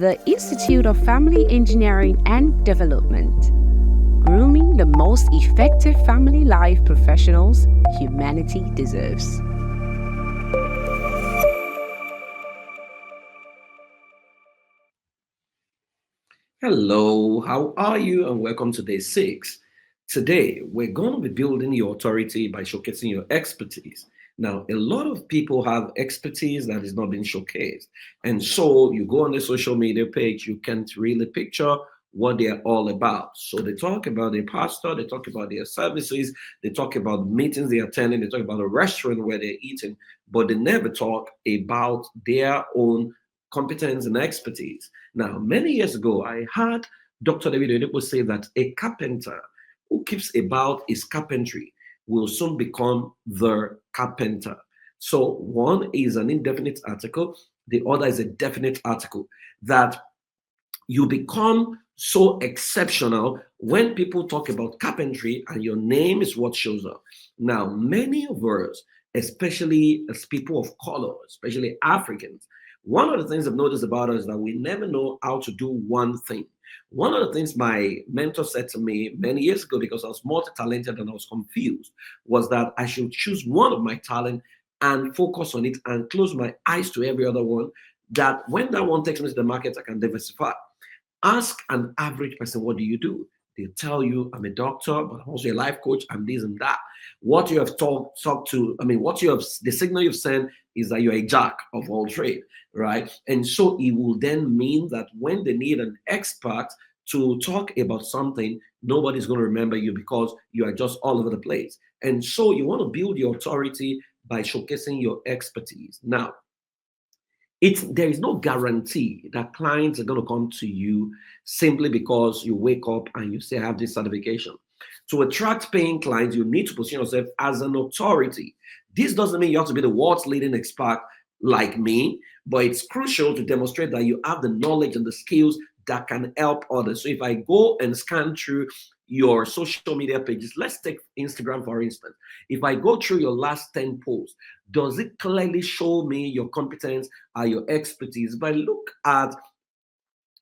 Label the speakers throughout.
Speaker 1: the Institute of Family Engineering and Development, grooming the most effective family life professionals humanity deserves.
Speaker 2: Hello, how are you? And welcome to day 6. Today, we're going to be building your authority by showcasing your expertise. Now, a lot of people have expertise that is not being showcased. And so you go on the social media page, you can't really picture what they're all about. So they talk about their pastor, they talk about their services, they talk about meetings they're attending, they talk about a restaurant where they're eating, but they never talk about their own competence and expertise. Now, many years ago, I heard Dr. David Oyedepo say that a carpenter who keeps about his carpentry will soon become the carpenter. So, one is an indefinite article, the other is a definite article. That you become so exceptional when people talk about carpentry and your name is what shows up. Now, many of us, especially as people of color, especially Africans, one of the things I've noticed about us is that we never know how to do one thing. One of the things my mentor said to me many years ago, because I was multi-talented and I was confused, was that I should choose one of my talent and focus on it and close my eyes to every other one. That when that one takes me to the market, I can diversify. Ask an average person, what do you do? They tell you, I'm a doctor, but I'm also a life coach, I'm this and that. What you have talked to, what you have, the signal you've sent is that you're a jack of all trade, right? And so it will then mean that when they need an expert to talk about something, nobody's going to remember you because you are just all over the place. And so you want to build your authority by showcasing your expertise. Now, there is no guarantee that clients are going to come to you simply because you wake up and you say I have this certification. To attract paying clients, you need to position yourself as an authority. This doesn't mean you have to be the world's leading expert like me, but it's crucial to demonstrate that you have the knowledge and the skills that can help others. So if I go and scan through your social media pages, let's take Instagram for instance. If I go through your last 10 posts, does it clearly show me your competence or your expertise? If I look at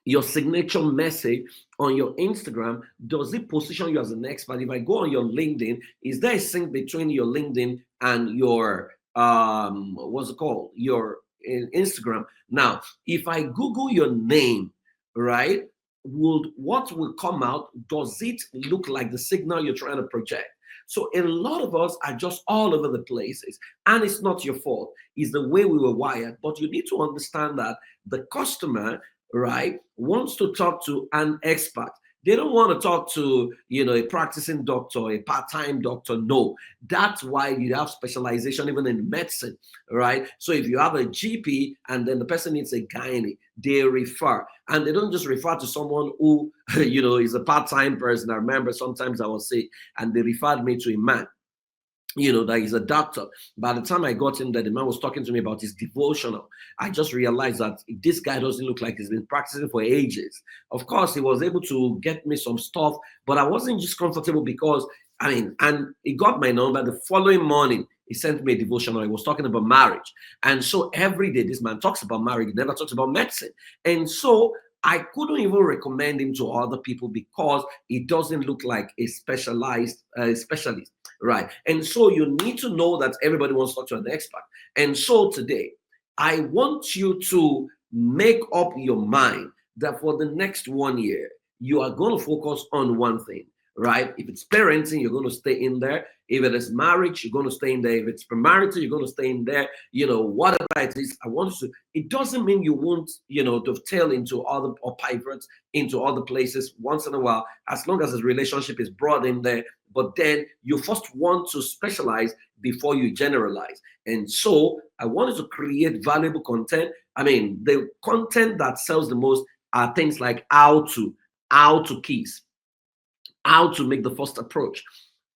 Speaker 2: your signature message on your Instagram, does it position you as an expert? If I go on your LinkedIn, is there a sync between your LinkedIn and your what's it called? Your Instagram. Now, if I Google your name, right, what will come out? Does it look like the signal you're trying to project? So a lot of us are just all over the places, and it's not your fault. It's the way we were wired. But you need to understand that the customer, right, wants to talk to an expert. They don't want to talk to, a practicing doctor, a part-time doctor. No, that's why you have specialization even in medicine, right? So if you have a GP and then the person needs a gynae, they refer. And they don't just refer to someone who, is a part-time person. I remember sometimes I was sick and they referred me to a man, that he's a doctor. By the time I got in there, the man was talking to me about his devotional. I just realized that this guy doesn't look like he's been practicing for ages. Of course, he was able to get me some stuff, but I wasn't just comfortable because, and he got my number. The following morning, he sent me a devotional. He was talking about marriage. And so every day, this man talks about marriage. He never talks about medicine. And so I couldn't even recommend him to other people because it doesn't look like a specialized specialist. Right. And so you need to know that everybody wants to talk to an expert. And so today, I want you to make up your mind that for the next 1 year, you are going to focus on one thing, right? If it's parenting, you're going to stay in there. If it is marriage, you're going to stay in there. If it's premarital, you're going to stay in there. Whatever it is, I want you to. It doesn't mean you won't, dovetail into other or pivot into other places once in a while, as long as the relationship is brought in there. But then you first want to specialize before you generalize. And so I wanted to create valuable content. The content that sells the most are things like how to kiss, how to make the first approach,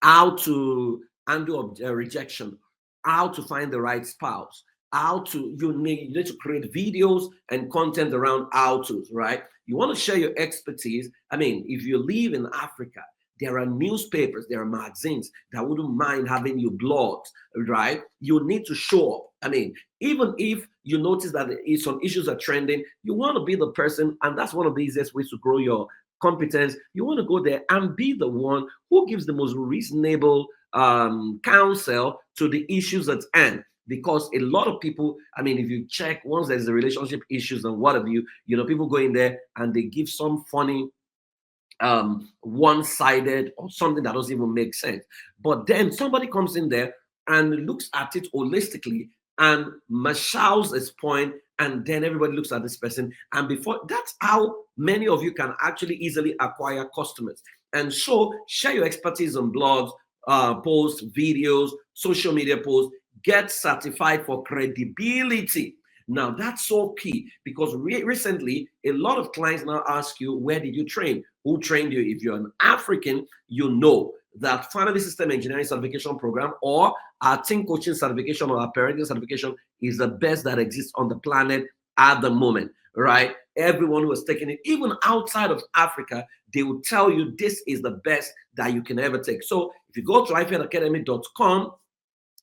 Speaker 2: how to handle rejection, how to find the right spouse, you need to create videos and content around how to, right? You want to share your expertise. If you live in Africa, there are newspapers, there are magazines that wouldn't mind having your blogs, right? You need to show up I mean, even if you notice that some issues are trending, you want to be the person, and that's one of the easiest ways to grow your competence. You want to go there and be the one who gives the most reasonable counsel to the issues at hand. Because a lot of people, I mean, if you check, once there's a relationship issues and what have you, people go in there and they give some funny one-sided or something that doesn't even make sense. But then somebody comes in there and looks at it holistically and marshals his point, and then everybody looks at this person. And before, that's how many of you can actually easily acquire customers. And so share your expertise on blogs, posts, videos, social media posts. Get certified for credibility. Now that's so key, because recently a lot of clients now ask you, where did you train? Who trained you? If you're an African, you know that Family System Engineering Certification Program or our team coaching certification or our parenting certification is the best that exists on the planet at the moment, right? Everyone who has taken it, even outside of Africa, they will tell you this is the best that you can ever take. So if you go to ifedacademy.com,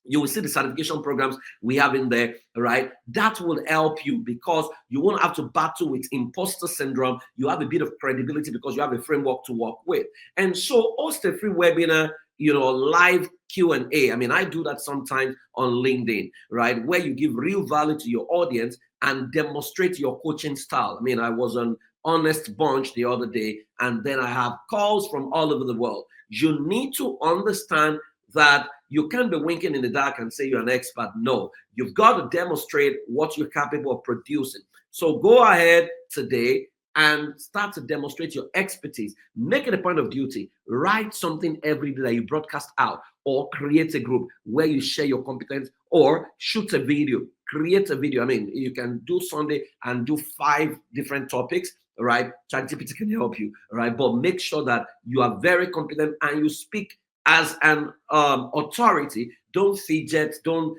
Speaker 2: you will see the certification programs we have in there, right? That will help you, because you won't have to battle with imposter syndrome. You have a bit of credibility because you have a framework to work with. And so host a free webinar, live Q&A. I mean, I do that sometimes on LinkedIn, right? Where you give real value to your audience and demonstrate your coaching style. I mean, I was on Honest Bunch the other day, and then I have calls from all over the world. You need to understand that you can't be winking in the dark and say you're an expert. No, you've got to demonstrate what you're capable of producing. So go ahead today and start to demonstrate your expertise. Make it a point of duty. Write something every day that you broadcast out, or create a group where you share your competence, or shoot a video. Create a video. I mean, you can do Sunday and do 5 different topics, right? ChatGPT can help you, right? But make sure that you are very competent and you speak as an authority. Don't fidget. Don't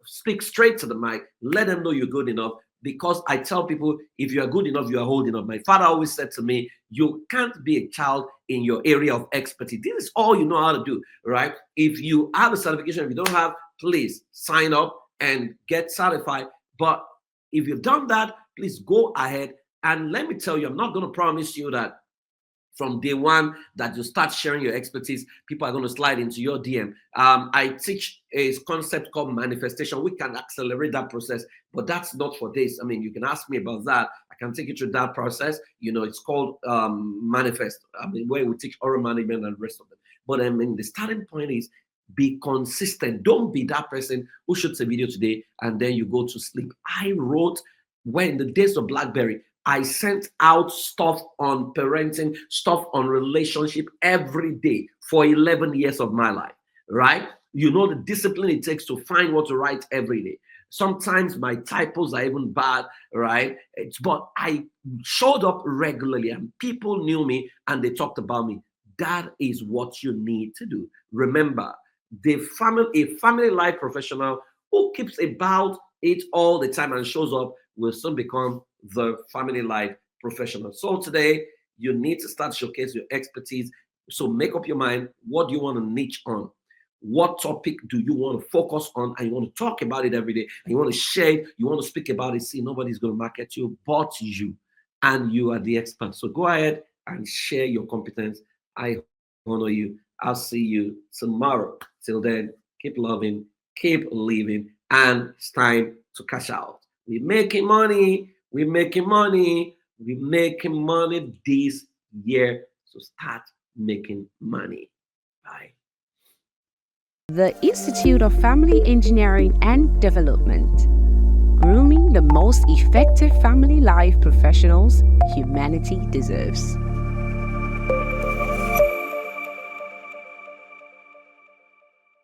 Speaker 2: speak straight to the mic. Let them know you're good enough, because I tell people, if you are good enough, you are old enough. My father always said to me, you can't be a child in your area of expertise. This is all you know how to do, right? If you have a certification, if you don't have, please sign up and get certified. But if you've done that, please go ahead. And let me tell you, I'm not going to promise you that from day one that you start sharing your expertise, people are going to slide into your DM. I teach a concept called manifestation. We can accelerate that process, but that's not for this. I mean, you can ask me about that. I can take you through that process. It's called manifest. I mean, where we teach oral management and the rest of it. But I mean, the starting point is be consistent. Don't be that person who shoots a video today and then you go to sleep. I wrote, when the days of BlackBerry, I sent out stuff on parenting, stuff on relationship every day for 11 years of my life, right? The discipline it takes to find what to write every day. Sometimes my typos are even bad, right? But I showed up regularly and people knew me and they talked about me. That is what you need to do. Remember, a family life professional who keeps about it all the time and shows up will soon become the family life professional. So today, you need to start showcasing your expertise. So make up your mind, what do you want to niche on? What topic do you want to focus on? And you want to talk about it every day. And you want to share it. You want to speak about it. See, nobody's going to market you but you. And you are the expert. So go ahead and share your competence. I honor you. I'll see you tomorrow. Till then, keep loving, keep living, and it's time to cash out. We're making money. We're making money. We're making money this year. So start making money. Bye.
Speaker 1: The Institute of Family Engineering and Development, grooming the most effective family life professionals humanity deserves.